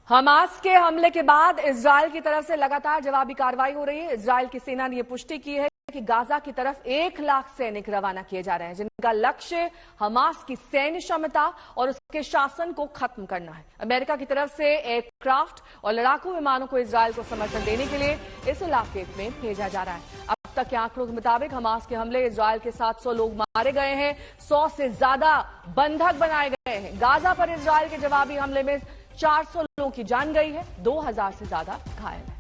Hamas के हमले के बाद इजरायल की तरफ से लगातार जवाबी कार्रवाई हो रही है। इजरायल की सेना ने यह पुष्टि की है कि गाजा की तरफ 1 लाख सैनिक रवाना किए जा रहे हैं, जिनका लक्ष्य हमास की सैन्य क्षमता और उसके शासन को खत्म करना है। अमेरिका की तरफ से एयरक्राफ्ट और लड़ाकू विमानों को इजरायल को समर्थन देने के लिए इस इलाके में भेजा जा रहा है। अब तक के आंकड़ों के मुताबिक हमास के हमले इजरायल के 700 लोग मारे गए हैं, 100 से ज्यादा बंधक बनाए गए हैं। गाजा पर इजरायल के जवाबी हमले में 400 लोगों की जान गई है, 2000 से ज्यादा घायल है।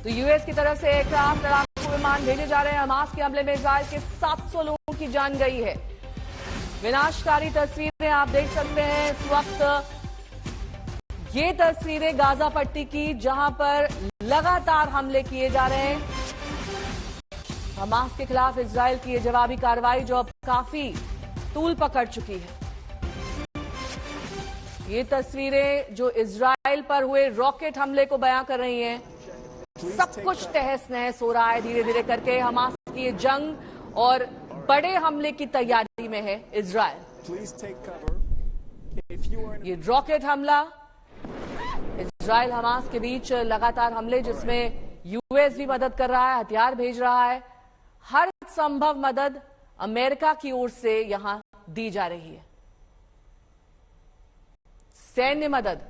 तो यूएस की तरफ से एयरक्राफ्ट लड़ाकू विमान भेजे जा रहे हैं। हमास के हमले में इजरायल के 700 लोगों की जान गई है। विनाशकारी तस्वीरें आप देख सकते हैं इस वक्त। ये तस्वीरें गाजा पट्टी की, जहां पर लगातार हमले किए जा रहे हैं। हमास के खिलाफ इजरायल की जवाबी कार्रवाई जो अब काफी तूल पकड़ चुकी है। ये तस्वीरें जो इजरायल पर हुए रॉकेट हमले को बयां कर रही हैं। सब कुछ तहस नहस हो रहा है धीरे धीरे करके। हमास की ये जंग और बड़े हमले की तैयारी में है इजरायल। ये रॉकेट हमला, इजरायल हमास के बीच लगातार हमले, जिसमें यूएस भी मदद कर रहा है, हथियार भेज रहा है। हर संभव मदद अमेरिका की ओर से यहां दी जा रही है। सैन्य मदद,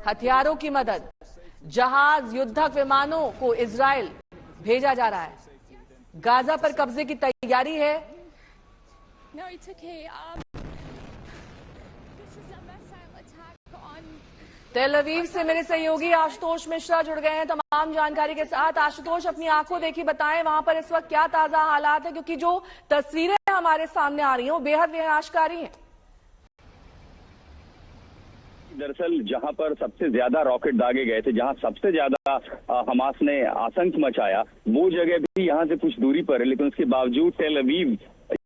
हथियारों की मदद, जहाज, युद्धक विमानों को इजरायल भेजा जा रहा है। गाजा पर कब्जे की तैयारी है। तेल अवीव से मेरे सहयोगी आशुतोष मिश्रा जुड़ गए हैं तमाम जानकारी के साथ। आशुतोष, अपनी आंखों देखी बताएं वहां पर इस वक्त क्या ताजा हालात है, क्योंकि जो तस्वीरें हमारे सामने आ रही हैं वो बेहद विनाशकारी हैं। दरअसल जहां पर सबसे ज्यादा रॉकेट दागे गए थे, जहां सबसे ज्यादा हमास ने आतंक मचाया, वो जगह भी यहां से कुछ दूरी पर है। लेकिन उसके बावजूद तेल अवीव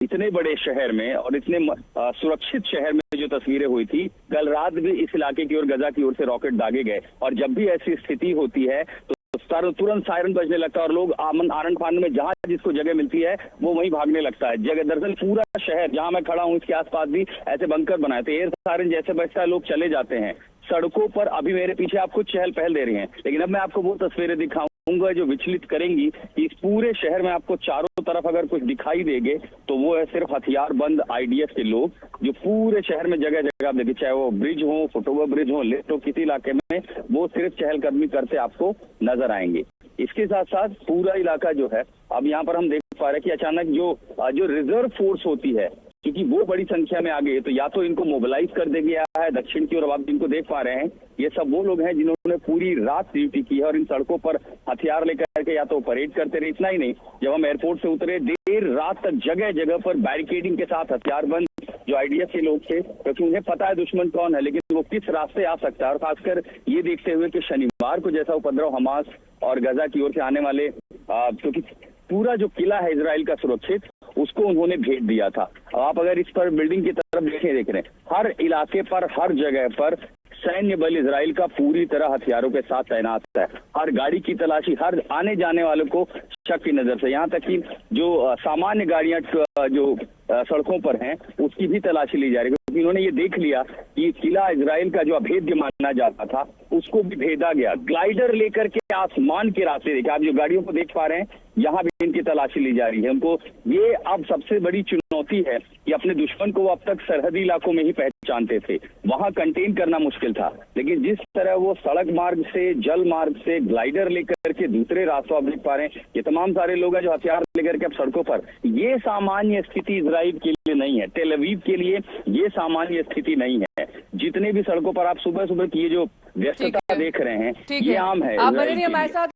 इतने बड़े शहर में और इतने सुरक्षित शहर में जो तस्वीरें हुई थी, कल रात भी इस इलाके की ओर, गजा की ओर से रॉकेट दागे गए। और जब भी ऐसी स्थिति होती है तो तुरंत सायरन बजने लगता है और लोग आनन फानन में जहां जिसको जगह मिलती है वो वहीं भागने लगता है। जगह दरअसल पूरा शहर जहां मैं खड़ा हूं, इसके आसपास भी ऐसे बंकर बनाए थे। एयर सायरन जैसे बजता है, लोग चले जाते हैं। सड़कों पर अभी मेरे पीछे आप कुछ चहल पहल दे रही हैं, लेकिन अब मैं आपको वो तस्वीरें दिखाऊंगा जो विचलित करेंगी कि इस पूरे शहर में आपको चारों तरफ अगर कुछ दिखाई देंगे तो वो है सिर्फ हथियारबंद आईडीएफ के लोग, जो पूरे शहर में जगह जगह आप देखिए, चाहे वो ब्रिज हो, फुटओवर ब्रिज हो, लिफ्ट हो, किसी इलाके में वो सिर्फ चहलकदमी करते आपको नजर आएंगे। इसके साथ साथ पूरा इलाका जो है, अब यहाँ पर हम देख पा रहे हैं कि अचानक जो रिजर्व फोर्स होती है, क्योंकि वो बड़ी संख्या में आ गई है, तो या तो इनको मोबिलाइज कर दिया गया है दक्षिण की ओर। अब आप जिनको देख पा रहे हैं, ये सब वो लोग हैं जिन्होंने पूरी रात ड्यूटी की है और इन सड़कों पर हथियार लेकर के या तो परेड करते रहे। इतना ही नहीं, जब हम एयरपोर्ट से उतरे, देर रात तक जगह जगह पर बैरिकेडिंग के साथ हथियारबंद जो आईडीएफ के लोग थे, क्योंकि उन्हें पता है दुश्मन कौन है, लेकिन वो किस रास्ते आ सकता है। और खासकर ये देखते हुए कि शनिवार को जैसा उपद्रव हमास और गजा की ओर से आने वाले, क्योंकि पूरा जो किला है इजराइल का सुरक्षित, उसको उन्होंने भेज दिया था। आप अगर इस पर बिल्डिंग की तरफ देख रहे हैं, हर इलाके पर, हर जगह पर सैन्य बल इजराइल का पूरी तरह हथियारों के साथ तैनात है। हर गाड़ी की तलाशी, हर आने जाने वालों को शक की नजर से, यहाँ तक कि जो सामान्य गाड़ियां जो सड़कों पर हैं उसकी भी तलाशी ली जा रही है, क्योंकि इन्होंने ये देख लिया कि किला इजराइल का जो अभेद्य माना जाता था उसको भी भेदा गया। ग्लाइडर लेकर के आसमान के रास्ते देखिए, आप जो गाड़ियों को देख पा रहे हैं, यहाँ भी इनकी तलाशी ली जा रही है। उनको ये अब सबसे बड़ी चुनौती है कि अपने दुश्मन को वो अब तक सरहदी इलाकों में ही पहचानते थे, वहां कंटेन करना मुश्किल था। लेकिन जिस तरह वो सड़क मार्ग से, जल मार्ग से, ग्लाइडर लेकर के दूसरे रास्तों आप देख पा रहे हैं, ये तमाम सारे लोग हैं जो हथियार लेकर के अब सड़कों पर। ये सामान्य स्थिति इजराइल के लिए नहीं है, तेल अवीव के लिए ये सामान्य स्थिति नहीं है। जितने भी सड़कों पर आप सुबह सुबह की ये जो व्यस्तता देख रहे हैं, ये आम है। आप बने रहिए हमारे साथ।